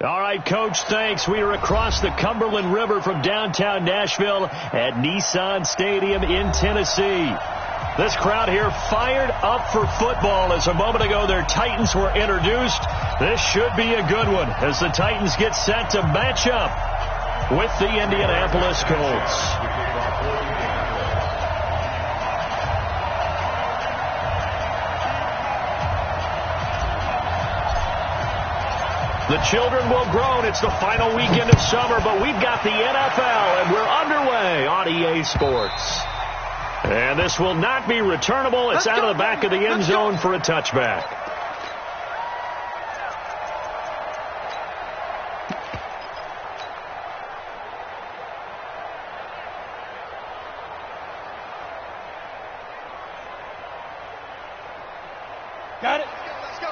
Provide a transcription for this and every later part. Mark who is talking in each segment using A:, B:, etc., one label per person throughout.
A: All right, Coach, thanks. We are across the Cumberland River from downtown Nashville at Nissan Stadium in Tennessee. This crowd here fired up for football as a moment ago their Titans were introduced. This should be a good one as the Titans get set to match up with the Indianapolis Colts. The children will groan. It's the final weekend of summer, but we've got the NFL, and we're underway on EA Sports. And this will not be returnable. It's out of the back of the end zone for a touchback.
B: Got it? Let's go.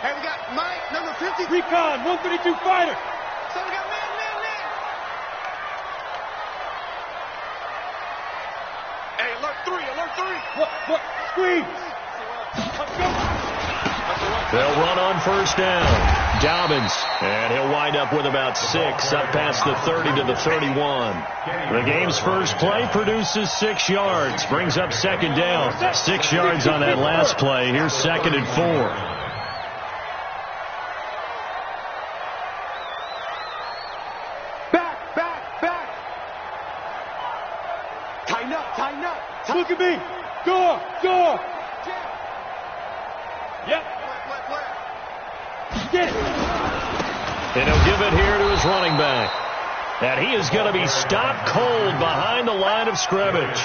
B: Hey, we got Mike, number 50. Recon, 132 fighter. So we got man. Hey, alert 3. What? Squeeze. Let's go.
A: They'll run on first down. Dobbins, and he'll wind up with about 6 up past the 30 to the 31. The game's first play produces 6 yards, brings up second down. 6 yards on that last play. Here's 2nd and 4.
B: Back. Tighten up. Look at me. Door. Yep. Get it.
A: And he'll give it here to his running back. And he is going to be stopped cold behind the line of scrimmage.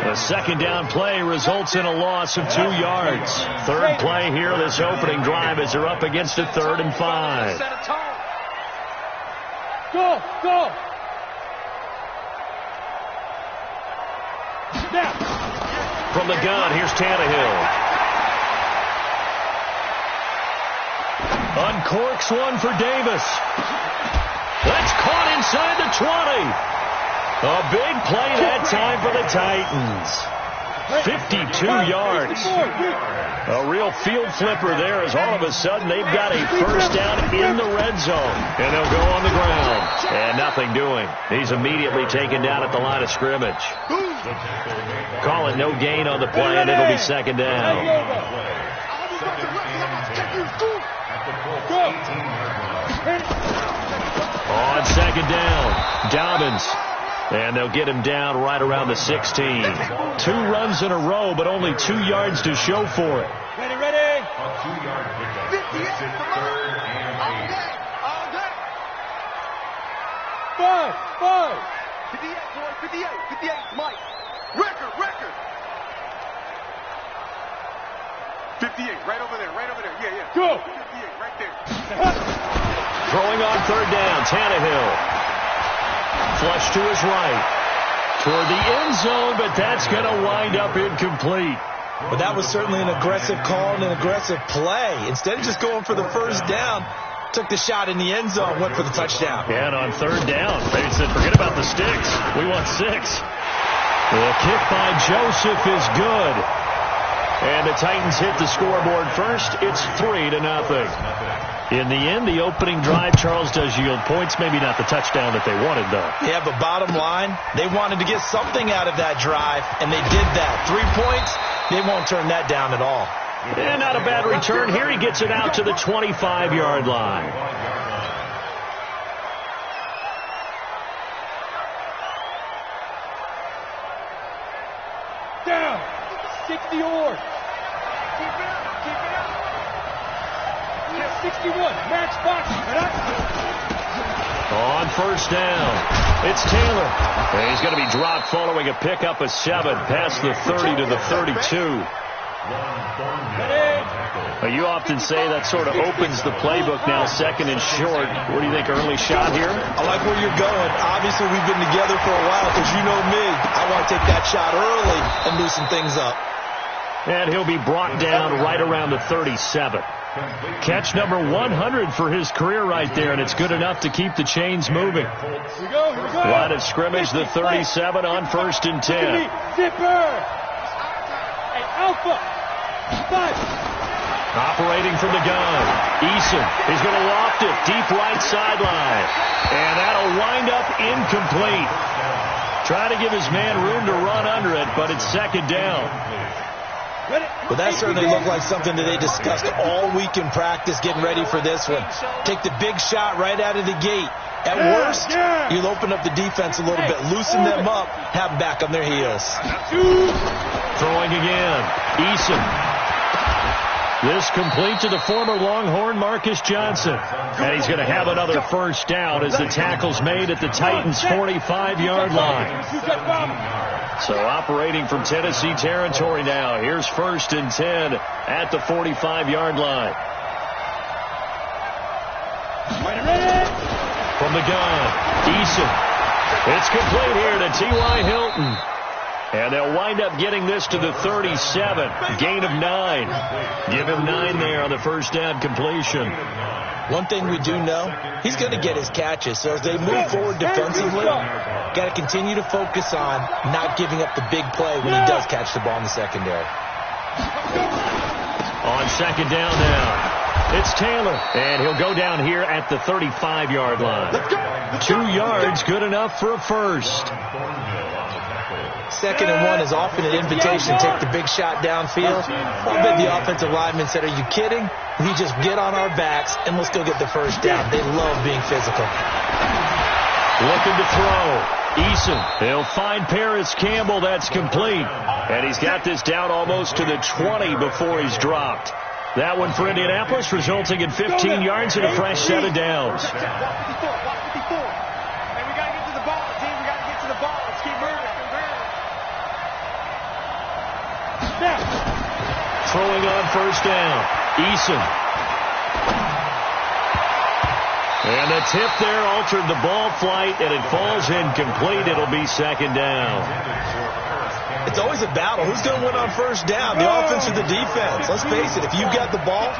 A: The second down play results in a loss of 2 yards. Third play here, this opening drive, as they're up against a 3rd and 5.
B: Go. Now.
A: From the gun, here's Tannehill. Uncorks one for Davis. That's caught inside the 20. A big play that time for the Titans. 52 yards. A real field flipper there as all of a sudden they've got a first down in the red zone. And they'll go on the ground. And nothing doing. He's immediately taken down at the line of scrimmage. Call it no gain on the play, and it'll be second down. On second down, Dobbins. And they'll get him down right around the 16. 2 runs in a row, but only 2 yards to show for it.
B: Ready. 5. 58, Mike. Record. 58, right over there. Yeah. Go. 58, right there.
A: Throwing on third down, Tannehill. Flush to his right. Toward the end zone, but that's going to wind up incomplete.
C: But that was certainly an aggressive call and an aggressive play. Instead of just going for the first down, took the shot in the end zone, went for the touchdown.
A: And on third down, they said, forget about the sticks. We want 6. The kick by Joseph is good. And the Titans hit the scoreboard first. It's 3-0. In the end, the opening drive, Charles, does yield points. Maybe not the touchdown that they wanted, though.
C: Yeah, but bottom line, they wanted to get something out of that drive, and they did that. 3 points, they won't turn that down at all.
A: And not a bad return. Here he gets it out to the 25-yard line.
B: Down. 60 yards. Keep it up. 61. Match box.
A: On first down, it's Taylor. And he's going to be dropped following a pickup of 7 past the 30 to the 32. You often say that sort of opens the playbook now, 2nd and short. What do you think, early shot here?
C: I like where you're going. Obviously, we've been together for a while because you know me. I want to take that shot early and loosen things up.
A: And he'll be brought down right around the 37. Catch number 100 for his career right there, and it's good enough to keep the chains moving.
B: Here we go.
A: Line of scrimmage, the 37 on 1st and 10.
B: Zipper. Hey, Alpha. 5.
A: Operating from the gun, Eason is going to loft it deep right sideline. And that'll wind up incomplete. Trying to give his man room to run under it, but it's second down.
C: Well, that certainly looked like something that they discussed all week in practice getting ready for this one. Take the big shot right out of the gate. At worst, you'll open up the defense a little bit, loosen them up, have them back on their heels.
A: Throwing again, Eason. This complete to the former Longhorn Marcus Johnson. And he's going to have another first down as the tackle's made at the Titans' 45-yard line. So operating from Tennessee territory now. Here's 1st and 10 at the 45-yard line. From the gun, Eason. It's complete here to T.Y. Hilton. And they'll wind up getting this to the 37. Gain of 9. Give him 9 there on the first down completion.
C: One thing we do know, he's going to get his catches. So as they move forward defensively, got to continue to focus on not giving up the big play when he does catch the ball in the secondary.
A: On second down now, it's Taylor. And he'll go down here at the 35-yard line. 2 yards, good enough for a first.
C: 2nd and 1 is often an invitation to take the big shot downfield. I bet the offensive lineman said, are you kidding? We just get on our backs and let's go get the first down. They love being physical.
A: Looking to throw. Eason. He'll find Paris Campbell. That's complete. And he's got this down almost to the 20 before he's dropped. That one for Indianapolis, resulting in 15 yards and a fresh set of downs.
B: And we got to get to the ball, team. We got to get to the ball. Let's keep moving.
A: Throwing on first down, Eason. And the tip there altered the ball flight, and it falls incomplete. It'll be second down.
C: It's always a battle. Who's going to win on first down, the offense or the defense? Let's face it, if you've got the ball,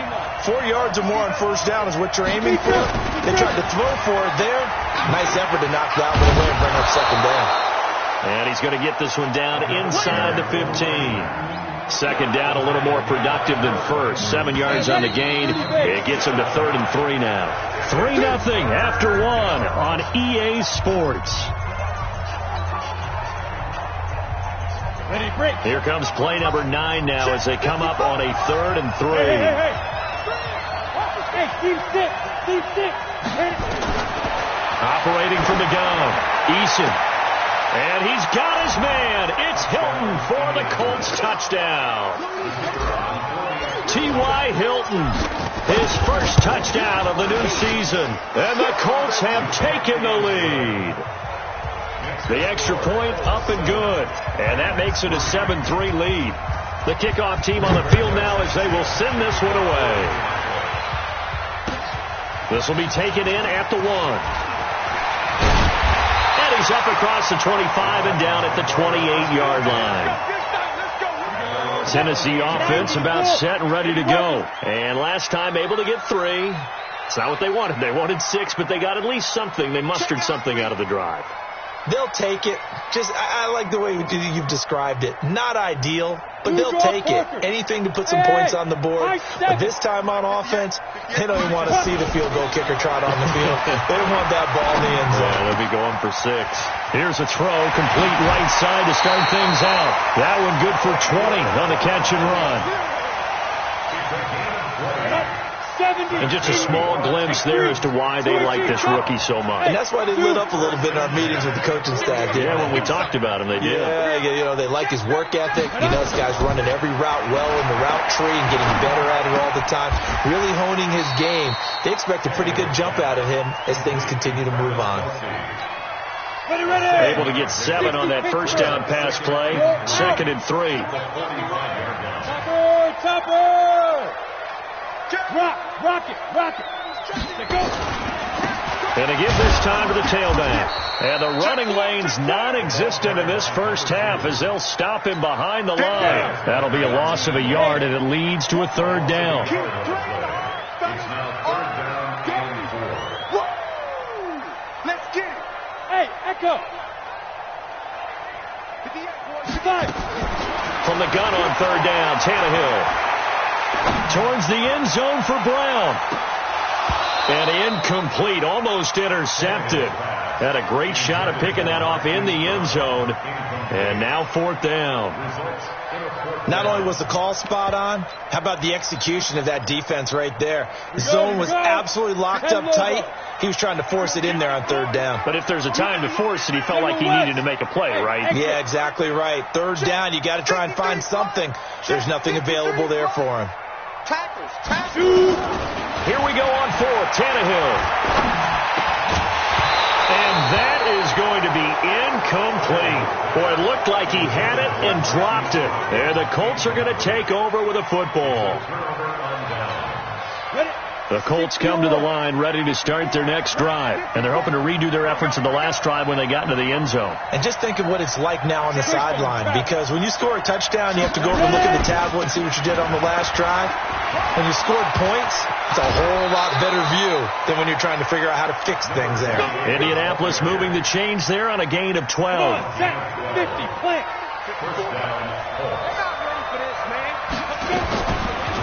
C: 4 yards or more on first down is what you're aiming for. They tried to throw for it there. Nice effort to knock that one away and bring up second down.
A: And he's going to get this one down inside the 15. Second down, a little more productive than first. 7 yards on the gain. It gets him to 3rd and 3 now. 3-0 after 1 on EA Sports. Here comes play number 9 now as they come up on a 3rd and 3. Operating from the gun, Eason. And he's got his man. It's Hilton for the Colts touchdown. T.Y. Hilton, his first touchdown of the new season. And the Colts have taken the lead. The extra point up and good. And that makes it a 7-3 lead. The kickoff team on the field now as they will send this one away. This will be taken in at the 1. He's up across the 25 and down at the 28-yard line. Tennessee offense about set and ready to go. And last time able to get 3. It's not what they wanted. They wanted 6, but they got at least something. They mustered something out of the drive.
C: They'll take it. I like the way you've described it. Not ideal, but they'll take it. Anything to put some points on the board. But this time on offense, they don't even want to see the field goal kicker trot on the field. They don't want that ball in the end zone.
A: Yeah, they'll be going for 6. Here's a throw, complete right side to start things out. That one good for 20 on the catch and run. And just a small glimpse there as to why they like this rookie so much.
C: And that's why they lit up a little bit in our meetings with the coaching staff.
A: Yeah, when we talked about him, they did.
C: Yeah, you know, they like his work ethic. You know, this guy's running every route well in the route tree and getting better at it all the time. Really honing his game. They expect a pretty good jump out of him as things continue to move on.
A: Able to get 7 on that first down pass play. 2nd and 3.
B: Rock it.
A: And to give this time to the tailback. And the running lane's non-existent in this first half as they'll stop him behind the line. That'll be a loss of a yard, and it leads to a 3rd down.
B: Let's get it. Hey, Echo.
A: From the gun on 3rd down, Tannehill. towards the end zone for Brown. And incomplete, almost intercepted. Had a great shot at picking that off in the end zone. And now 4th down.
C: Not only was the call spot on, how about the execution of that defense right there? The zone was absolutely locked up tight. He was trying to force it in there on 3rd down.
A: But if there's a time to force it, he felt like he needed to make a play, right?
C: Yeah, exactly right. 3rd down, you got to try and find something. There's nothing available there for him.
A: Here we go on 4th, Tannehill. And that is going to be incomplete. Boy, it looked like he had it and dropped it. And the Colts are going to take over with a football. The Colts come to the line ready to start their next drive. And they're hoping to redo their efforts in the last drive when they got into the end zone.
C: And just think of what it's like now on the sideline. Because when you score a touchdown, you have to go over and look at the tablet and see what you did on the last drive. When you scored points, it's a whole lot better view than when you're trying to figure out how to fix things there.
A: Indianapolis moving the chains there on a gain of 12.
B: 50, plant.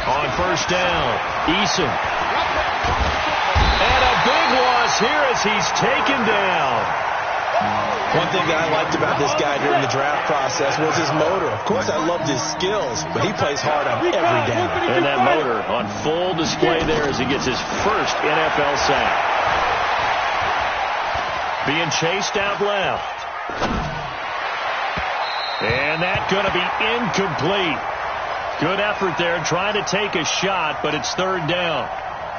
A: On 1st down, Eason. And a big loss here as he's taken down.
C: One thing that I liked about this guy during the draft process was his motor. Of course, I loved his skills, but he plays hard on every down.
A: And that motor on full display there as he gets his first NFL sack. Being chased out left. And that's going to be incomplete. Good effort there trying to take a shot, but it's 3rd down.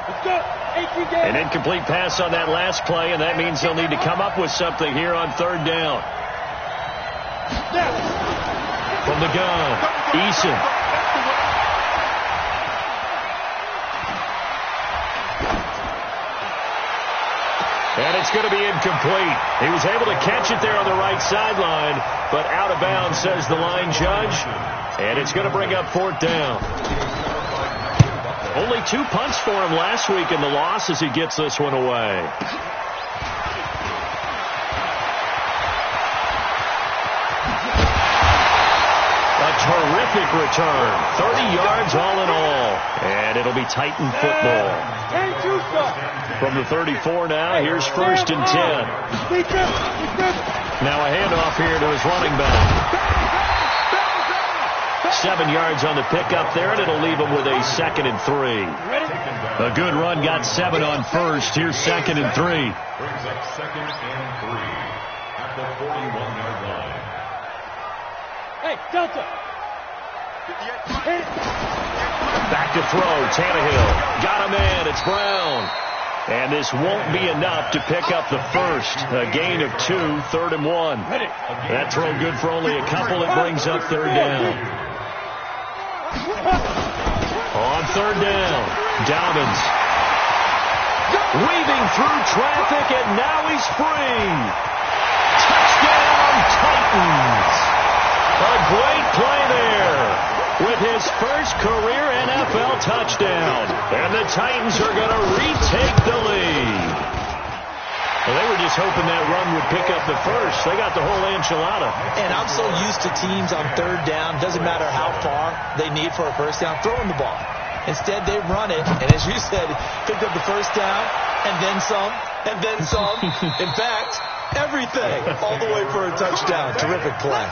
A: An incomplete pass on that last play, and that means they'll need to come up with something here on 3rd down. From the gun, Eason. And it's going to be incomplete. He was able to catch it there on the right sideline, but out of bounds, says the line judge. And it's going to bring up 4th down. Only 2 punts for him last week in the loss as he gets this one away. A terrific return. 30 yards all in all. And it'll be Titan football. From the 34 now, here's 1st and 10. Now a handoff here to his running back. 7 yards on the pickup there, and it'll leave him with a 2nd and 3. A good run got 7 on 1st. Here's 2nd and 3.
D: Brings up 2nd and 3 at the 41-yard line.
B: Hey, Delta.
A: Back to throw, Tannehill. Got a man, it's Brown. And this won't be enough to pick up the first. A gain of 2, 3rd and 1. That throw good for only a couple. It brings up 3rd down. On 3rd down, Dobbins. Weaving through traffic, and now he's free. Touchdown, Titans. A great play there with his first career NFL touchdown. And the Titans are going to retake the lead. Well, they were just hoping that run would pick up the first. They got the whole enchilada.
C: And I'm so used to teams on 3rd down, doesn't matter how far they need for a first down, throwing the ball. Instead, they run it, and as you said, picked up the first down, and then some, and then some. In fact, everything, all the way for a touchdown. Terrific play.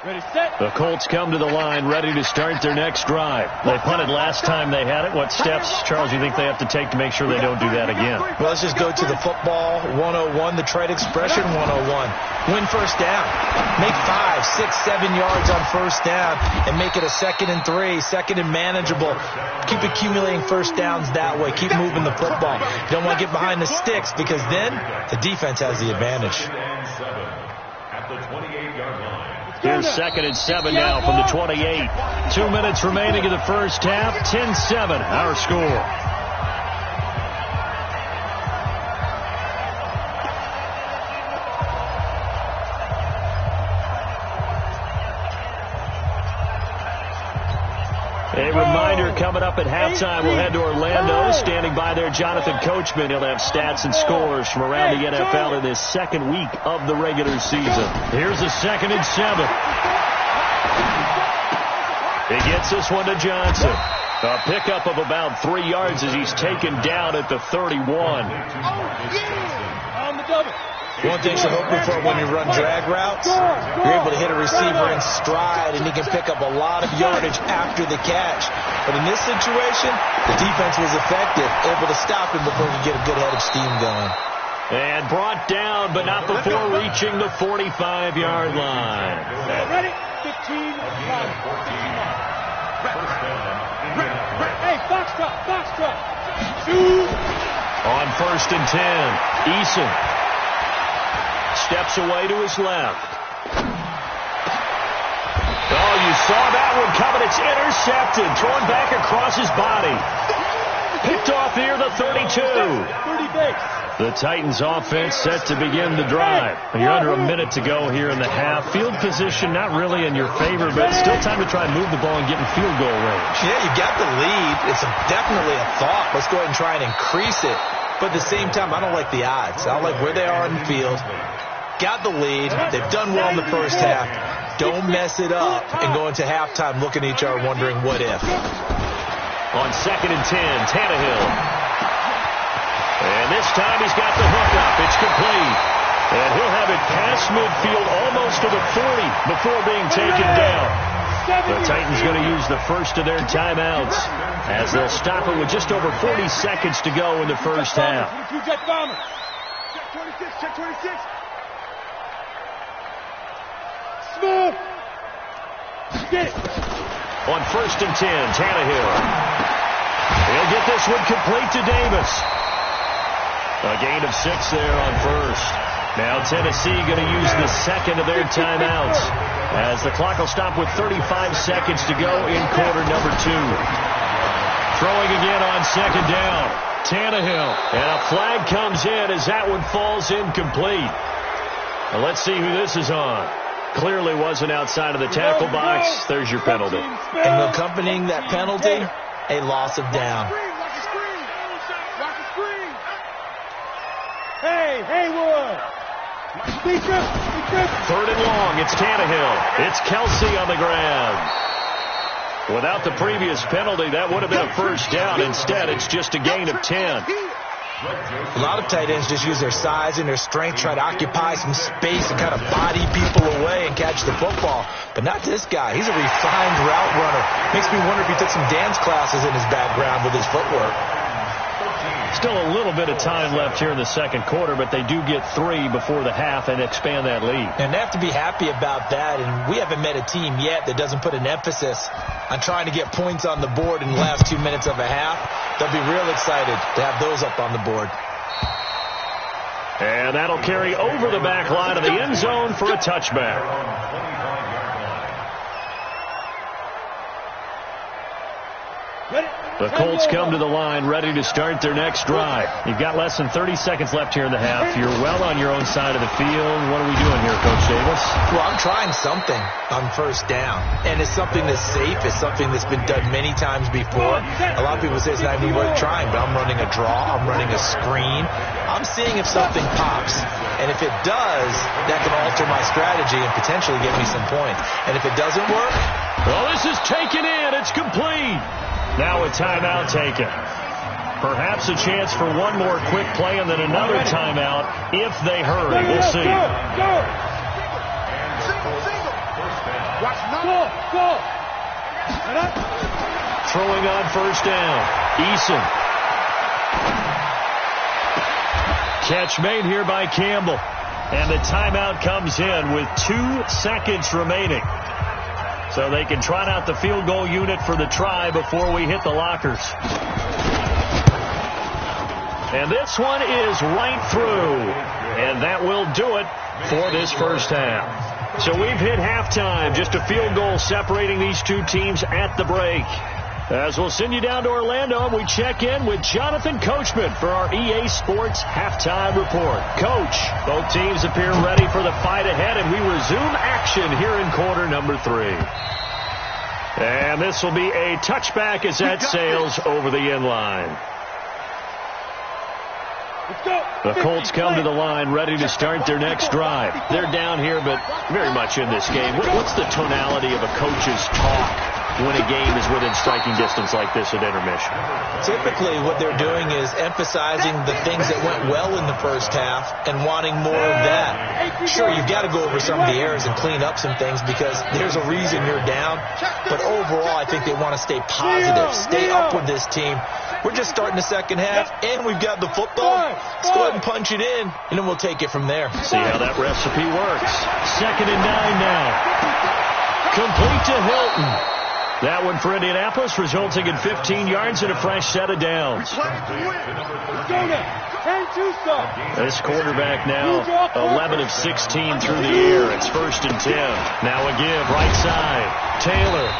B: Ready, set.
A: The Colts come to the line ready to start their next drive. They punted last time they had it. What steps, Charles, you think they have to take to make sure they don't do that again?
C: Well, let's just go to the football 101, the trade expression 101. Win first down. Make 5, 6, 7 yards on first down and make it a 2nd and 3, 2nd and manageable. Keep accumulating first downs that way. Keep moving the football. You don't want to get behind the sticks because then the defense has the advantage.
D: At the 28-yard line.
A: Here's 2nd and 7 now from the 28. 2 minutes remaining in the first half. 10-7, our score. A reminder coming up at halftime, we'll head to Orlando. Standing by there, Jonathan Coachman. He'll have stats and scores from around the NFL in this second week of the regular season. Here's a 2nd and 7. He gets this one to Johnson. A pickup of about 3 yards as he's taken down at the 31.
B: On the double.
C: One thing you're hoping for when you run drag routes, you're able to hit a receiver in stride, and he can pick up a lot of yardage after the catch. But in this situation, the defense was effective, able to stop him before he could get a good head of steam going.
A: And brought down, but not before reaching the 45-yard line.
B: Ready? 15. Hey, foxtrot. 2.
A: On 1st and 10, Eason steps away to his left. Oh, you saw that one coming. It's intercepted. Thrown back across his body. Picked off near the 32.
B: 30 base.
A: The Titans offense set to begin the drive. You're under a minute to go here in the half. Field position not really in your favor, but still time to try and move the ball and get in field goal range.
C: Yeah, you got the lead. It's definitely a thought. Let's go ahead and try and increase it. But at the same time, I don't like the odds. I don't like where they are in the field. Got the lead. They've done well in the first half. Don't mess it up and go into halftime looking at each other wondering what if.
A: On 2nd and 10, Tannehill. And this time he's got the hook up. It's complete. And he'll have it past midfield almost to the 40 before being taken down. The Titans going to use the first of their timeouts as they'll stop it with just over 40 seconds to go in the first half.
B: Check 26. Smooth. Get it.
A: On 1st and 10, Tannehill. He'll get this one complete to Davis. A gain of 6 there on 1st. Now Tennessee going to use the second of their timeouts as the clock will stop with 35 seconds to go in quarter number 2. Throwing again on 2nd down. Tannehill. And a flag comes in as that one falls incomplete. Now let's see who this is on. Clearly wasn't outside of the tackle box. There's your penalty.
C: And accompanying that penalty, a loss of down.
B: Hey, Haywood.
A: 3rd and long. It's Tannehill. It's Kelsey on the ground. Without the previous penalty, that would have been a first down. Instead, it's just a gain of 10.
C: A lot of tight ends just use their size and their strength, try to occupy some space and kind of body people away and catch the football. But not this guy. He's a refined route runner. Makes me wonder if he took some dance classes in his background with his footwork.
A: Still a little bit of time left here in the second quarter, but they do get 3 before the half and expand that lead.
C: And they have to be happy about that, and we haven't met a team yet that doesn't put an emphasis on trying to get points on the board in the last 2 minutes of a half. They'll be real excited to have those up on the board.
A: And that'll carry over the back line of the end zone for a touchback. The Colts come to the line ready to start their next drive. You've got less than 30 seconds left here in the half. You're well on your own side of the field. What are we doing here, Coach Davis?
C: Well, I'm trying something on 1st down. And it's something that's safe. It's something that's been done many times before. A lot of people say it's not even worth trying, but I'm running a draw. I'm running a screen. I'm seeing if something pops. And if it does, that can alter my strategy and potentially get me some points. And if it doesn't work...
A: Well, this is taken in. It's complete. Now a timeout taken. Perhaps a chance for one more quick play and then another timeout if they hurry. We'll see.
B: Go.
A: Throwing on 1st down. Eason. Catch made here by Campbell. And the timeout comes in with 2 seconds remaining. So they can trot out the field goal unit for the try before we hit the lockers. And this one is right through. And that will do it for this first half. So we've hit halftime. Just a field goal separating these two teams at the break. As we'll send you down to Orlando, we check in with Jonathan Coachman for our EA Sports Halftime Report. Coach, both teams appear ready for the fight ahead, and we resume action here in quarter number 3. And this will be a touchback as that sails over the end line. The Colts come to the line ready to start their next drive. They're down here, but very much in this game. What's the tonality of a coach's talk when a game is within striking distance like this at intermission?
C: Typically, what they're doing is emphasizing the things that went well in the first half and wanting more of that. Sure, you've got to go over some of the errors and clean up some things because there's a reason you're down. But overall, I think they want to stay positive, stay up with this team. We're just starting the second half, and we've got the football. Let's go ahead and punch it in, and then we'll take it from there.
A: See how that recipe works. 2nd and 9 now. Complete to Hilton. That one for Indianapolis, resulting in 15 yards and a fresh set of downs. This quarterback now 11 of 16 through the air. It's 1st and 10. Now a give, right side. Taylor.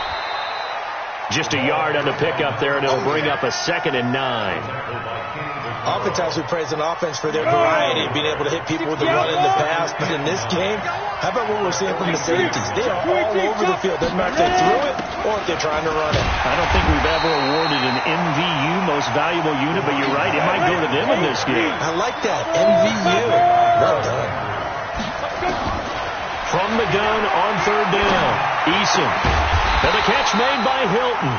A: Just a yard on the pickup there, and it'll bring up a 2nd and 9.
C: Oftentimes we praise an offense for their variety of being able to hit people with the run in the pass. But in this game, how about what we're seeing from the safeties? They are all over the field. Doesn't matter if they threw it or if they're trying to run it.
A: I don't think we've ever awarded an MVU, most valuable unit, but you're right, it might go to them in this game.
C: I like that. MVU. Well done.
A: From the gun on 3rd down, Eason. And the catch made by Hilton.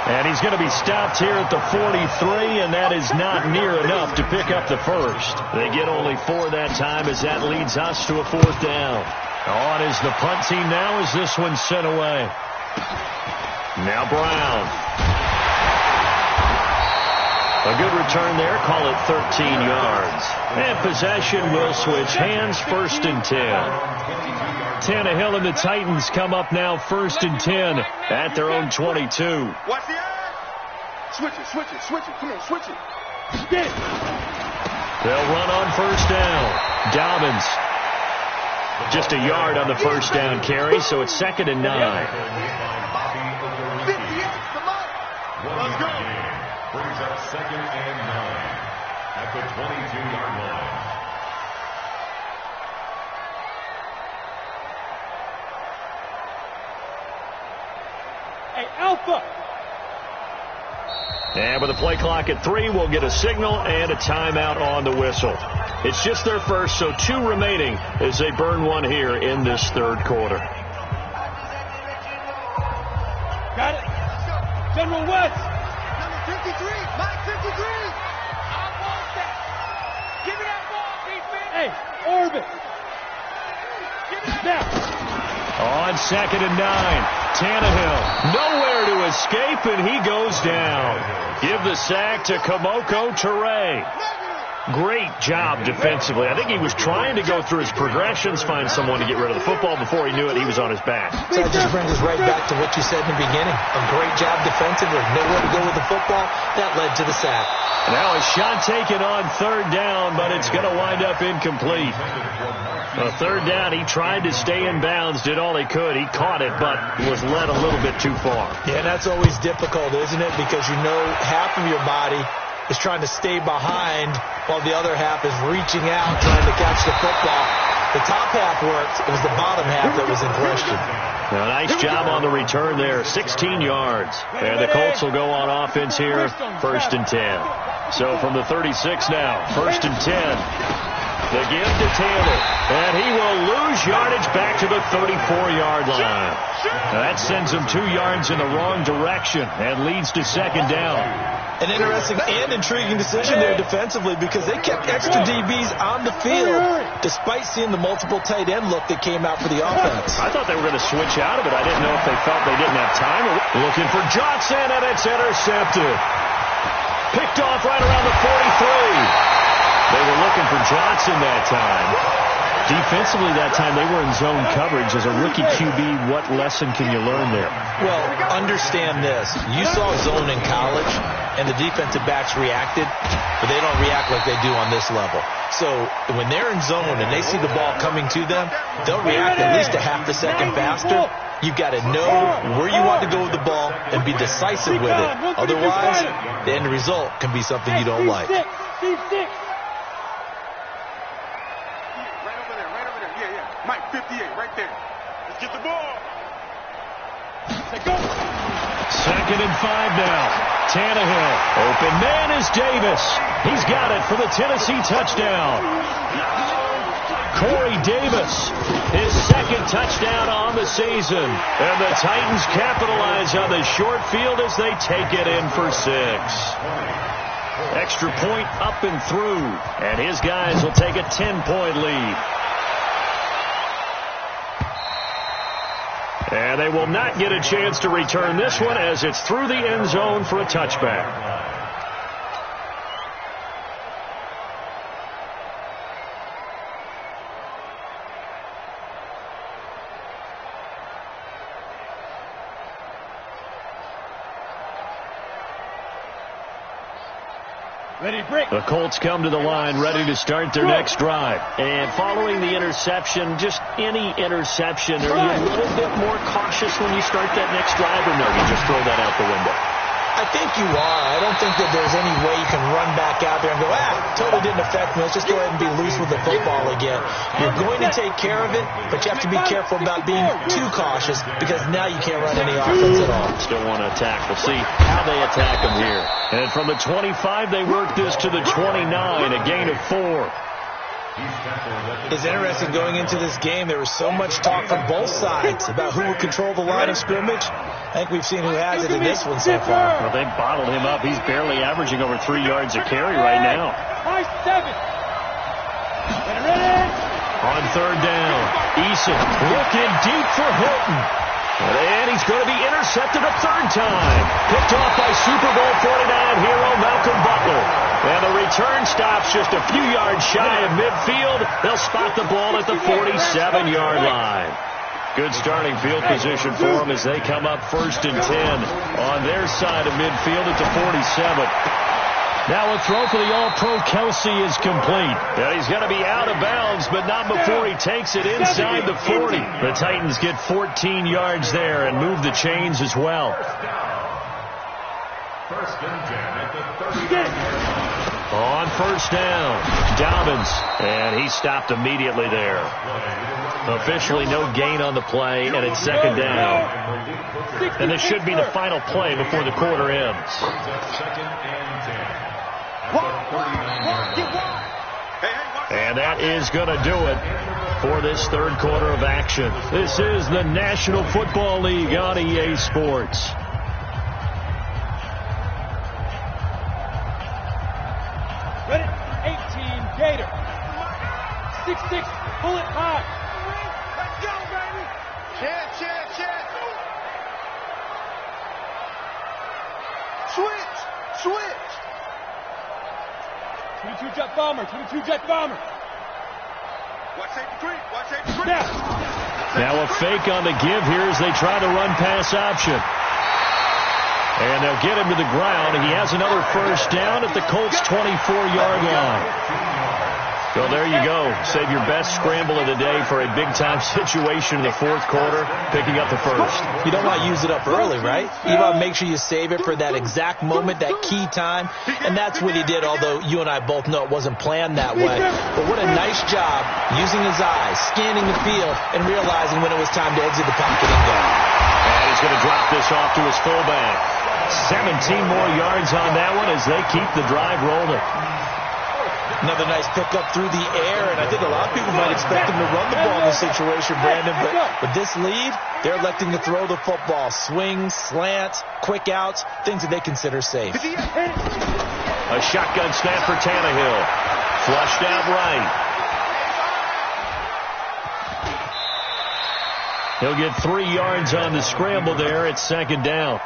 A: And he's going to be stopped here at the 43, and that is not near enough to pick up the first. They get only 4 that time as that leads us to a 4th down. On is the punt team now as this one's sent away. Now Brown. A good return there. Call it 13 yards. And possession will switch hands. 1st and 10. Tannehill and the Titans come up now 1st and 10 at their own 22.
B: Watch the eye. Switch it. Come on, switch it.
A: They'll run on 1st down. Dobbins. Just a yard on the 1st down carry, so it's 2nd and 9.
B: 58, come on. Let's go.
D: Brings up 2nd and 9 at the 22-yard line.
B: Alpha.
A: And with a play clock at 3, we'll get a signal and a timeout on the whistle. It's just their first, so 2 remaining as they burn one here in this 3rd quarter.
B: Got it. General West. Number 53. Mike 53. I want that. Give me that ball, defense. Hey, Orbit. Give me that.
A: Now. On 2nd and 9. Tannehill, nowhere to escape, and he goes down. Give the sack to Kamoko Toure. Great job defensively. I think he was trying to go through his progressions, find someone to get rid of the football. Before he knew it, he was on his back.
C: So that just brings us right back to what you said in the beginning. A great job defensively. Nowhere to go with the football. That led to the sack.
A: Now a shot taken on 3rd down, but it's going to wind up incomplete. On 3rd down, he tried to stay in bounds, did all he could. He caught it, but was led a little bit too far.
C: Yeah, that's always difficult, isn't it? Because you know half of your body is trying to stay behind while the other half is reaching out, trying to catch the football. The top half worked. It was the bottom half that was in question.
A: Now, nice job on the return there. 16 yards. And the Colts will go on offense here. 1st and 10. So from the 36 now. 1st and 10. The give to Taylor. And he will lose yardage back to the 34-yard line. Now that sends him 2 yards in the wrong direction and leads to 2nd down.
C: An interesting and intriguing decision there defensively because they kept extra DBs on the field despite seeing the multiple tight end look that came out for the offense.
A: I thought they were going to switch out of it. I didn't know if they felt they didn't have time. Looking for Johnson, and it's intercepted. Picked off right around the 43. They were looking for Johnson that time. Defensively that time, they were in zone coverage. As a rookie QB, what lesson can you learn there?
C: Well, understand this. You saw zone in college, and the defensive backs reacted, but they don't react like they do on this level. So when they're in zone and they see the ball coming to them, they'll react at least a half a second faster. You've got to know where you want to go with the ball and be decisive with it. Otherwise, the end result can be something you don't like.
B: Mike 58 right there. Let's get the ball.
A: Second and 5 now. Tannehill. Open man is Davis. He's got it for the Tennessee touchdown. Corey Davis, his second touchdown on the season. And the Titans capitalize on the short field as they take it in for 6. Extra point up and through. And his guys will take a 10-point lead. And they will not get a chance to return this one as it's through the end zone for a touchback. The Colts come to the line ready to start their next drive. And following the interception, just any interception, are you a little bit more cautious when you start that next drive, or no, you just throw that out the window?
C: I think you are. I don't think that there's any way you can run back out there and go, totally didn't affect me. Let's just go ahead and be loose with the football again. You're going to take care of it, but you have to be careful about being too cautious because now you can't run any offense at all.
A: Still want to attack. We'll see how they attack them here. And from the 25, they work this to the 29, a gain of 4.
C: It's interesting going into this game. There was so much talk from both sides about who would control the line of scrimmage. I think we've seen who has it in this one so far.
A: Well, they've bottled him up. He's barely averaging over 3 yards a carry right now. On third down, Eason looking deep for Hilton. And he's going to be intercepted a third time. Picked off by Super Bowl 49 hero Malcolm Butler. And the return stops just a few yards shy of midfield. They'll spot the ball at the 47-yard line. Good starting field position for them as they come up 1st and 10 on their side of midfield at the 47. Now a throw for the All-Pro Kelsey is complete. Yeah, he's going to be out of bounds, but not before he takes it inside the 40. The Titans get 14 yards there and move the chains as well. On first down, Dobbins, and he stopped immediately there. Officially no gain on the play, and it's second down. And this should be the final play before the quarter ends. And that is going to do it for this third quarter of action. This is the National Football League on EA Sports.
B: Ready? 18, Gator. 6-6, pull it high. Let's go, baby. Check. Switch. 22 jet bomber. Watch safety creep.
A: Now a fake on the give here as they try the run pass option. And they'll get him to the ground. He has another first down at the Colts' 24-yard line. So there you go. Save your best scramble of the day for a big-time situation in the fourth quarter, picking up the first.
C: You don't want to use it up early, right? You want to make sure you save it for that exact moment, that key time. And that's what he did, although you and I both know it wasn't planned that way. But what a nice job using his eyes, scanning the field, and realizing when it was time to exit the pocket and go.
A: And he's going to drop this off to his fullback. 17 more yards on that one as they keep the drive rolling.
C: Another nice pickup through the air, and I think a lot of people might expect him to run the ball in this situation, Brandon, but with this lead, they're electing to throw the football. Swings, slants, quick outs, things that they consider safe.
A: A shotgun snap for Tannehill. Flushed out right. He'll get 3 yards on the scramble there at second down.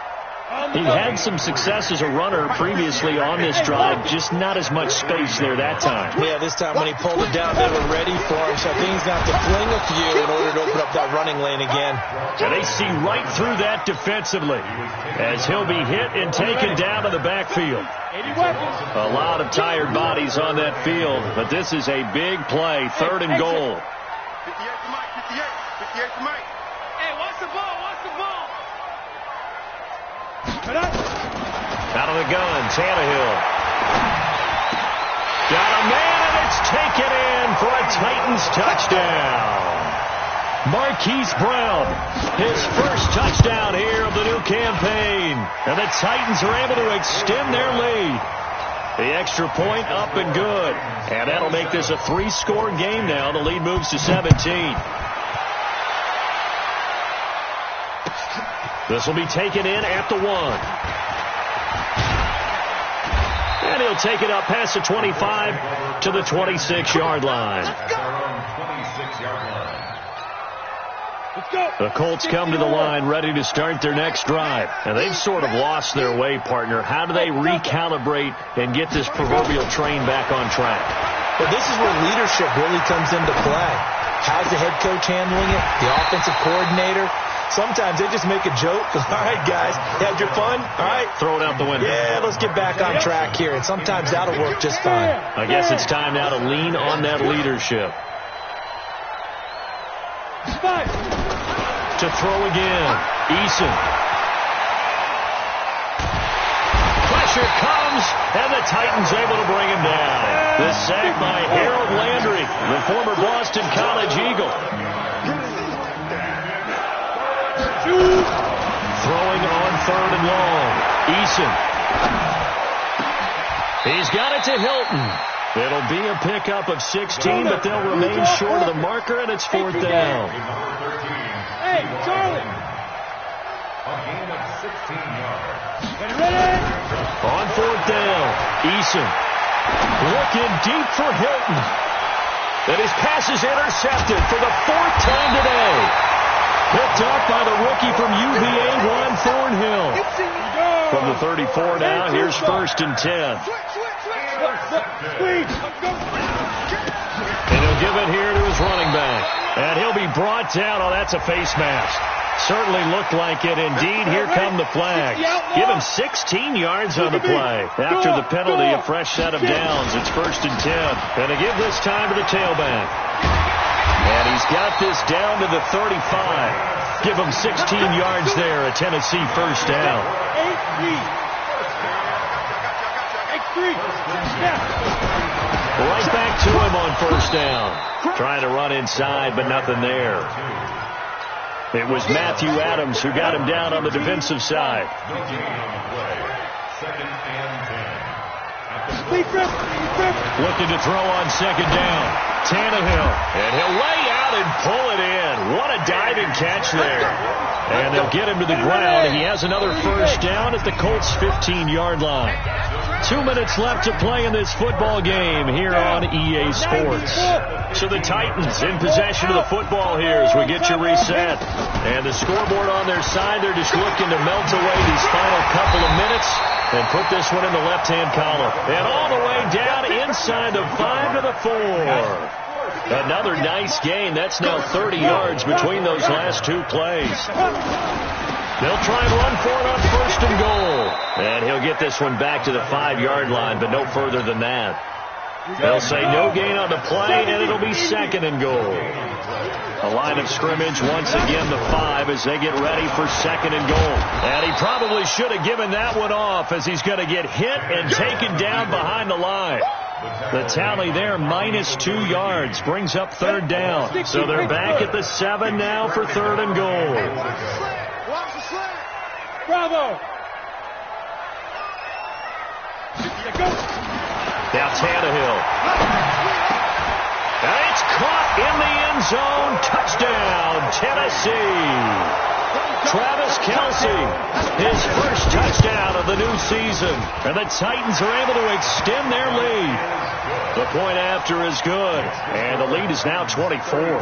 A: He had some success as a runner previously on this drive, just not as much space there that time.
C: Yeah, this time when he pulled it down, they were ready for him, so I think he's going to have to fling a few in order to open up that running lane again.
A: And they see right through that defensively as he'll be hit and taken down to the backfield. A lot of tired bodies on that field, but this is a big play, 3rd and goal.
B: 58 to Mike. Hey, watch the ball.
A: Out of the gun, Tannehill. Got a man, and it's taken in for a Titans touchdown. Marquise Brown, his first touchdown here of the new campaign. And the Titans are able to extend their lead. The extra point up and good. And that'll make this a 3-score game now. The lead moves to 17. This will be taken in at the 1. And he'll take it up past the 25 to the 26-yard line. The Colts come to the line ready to start their next drive. And they've sort of lost their way, partner. How do they recalibrate and get this proverbial train back on track?
C: Well, this is where leadership really comes into play. How's the head coach handling it? The offensive coordinator? Sometimes they just make a joke. All right, guys, had your fun? All right.
A: Throw it out the window.
C: Yeah, let's get back on track here. And sometimes that'll work just fine.
A: I guess it's time now to lean on that leadership. To throw again. Eason. Pressure comes, and the Titans able to bring him down. This sack by Harold Landry, the former Boston College Eagle. Throwing on 3rd and long. Eason. He's got it to Hilton. It'll be a pickup of 16, but they'll remain short of the marker, and it's 4th down.
B: Hey, Charlie.
D: A gain of 16 yards.
B: Ready?
A: On 4th down, Eason looking deep for Hilton. And his pass is intercepted for the 4th time today. Picked up by the rookie from UVA, Juan Thornhill. From the 34 now, here's 1st and 10. And he'll give it here to his running back. And he'll be brought down. Oh, that's a face mask. Certainly looked like it. Indeed, here come the flags. Give him 16 yards on the play. After the penalty, a fresh set of downs. It's 1st and 10. And to give this time to the tailback. And he's got this down to the 35. Give him 16 yards there, a Tennessee 1st down.
B: 8-3.
A: Right back to him on 1st down. Trying to run inside, but nothing there. It was Matthew Adams who got him down on the defensive side. Looking to throw on 2nd down. Tannehill. And he'll lay out and pull it in. What a diving catch there. And they'll get him to the ground. He has another 1st down at the Colts' 15-yard line. 2 minutes left to play in this football game here on EA Sports. So the Titans in possession of the football here as we get you reset. And the scoreboard on their side, they're just looking to melt away these final couple of minutes and put this one in the left-hand column. And all the way down inside the 5 to the 4. Another nice gain. That's now 30 yards between those last 2 plays. They'll try and run for it on 1st and goal. And he'll get this one back to the 5-yard line, but no further than that. They'll say no gain on the play, and it'll be 2nd and goal. A line of scrimmage once again the 5 as they get ready for 2nd and goal. And he probably should have given that one off as he's going to get hit and taken down behind the line. The tally there, -2 yards, brings up 3rd down. So they're back at the 7 now for 3rd and goal.
B: Bravo.
A: Now Tannehill. And it's caught in the end zone. Touchdown, Tennessee. Travis Kelce, his first touchdown of the new season. And the Titans are able to extend their lead. The point after is good. And the lead is now 24.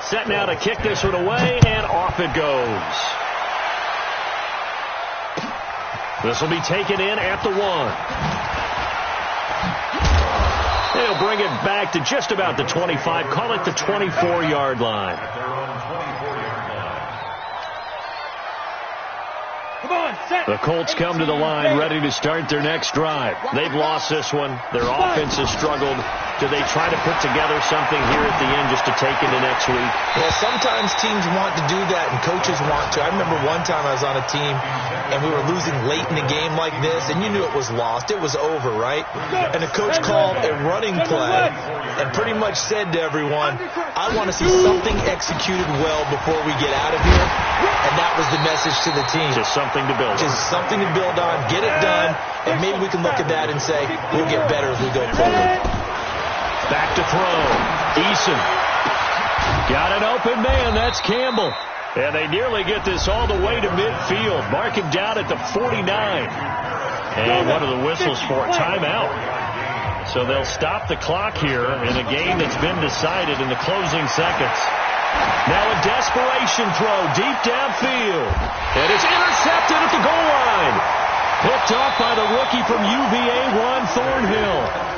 A: Set now to kick this one away, and off it goes. This will be taken in at the 1. They'll bring it back to just about the 25. Call it the 24-yard line. The Colts come to the line ready to start their next drive. They've lost this one. Their offense has struggled. do they try to put together something here at the end just to take into next week?
C: Well, sometimes teams want to do that, and coaches want to. I remember one time I was on a team, and we were losing late in a game like this, and you knew it was lost. It was over, right? And the coach called a running play and pretty much said to everyone, I want to see something executed well before we get out of here. And that was the message to the team.
A: Just something to build on.
C: Just something to build on, get it done, and maybe we can look at that and say, we'll get better as we go forward.
A: Back to throw. Eason. Got an open man. That's Campbell. And they nearly get this all the way to midfield. Mark him down at the 49. And one of the whistles for a timeout. So they'll stop the clock here in a game that's been decided in the closing seconds. Now a desperation throw deep downfield. And it's intercepted at the goal line. Picked off by the rookie from UVA, Ron Thornhill.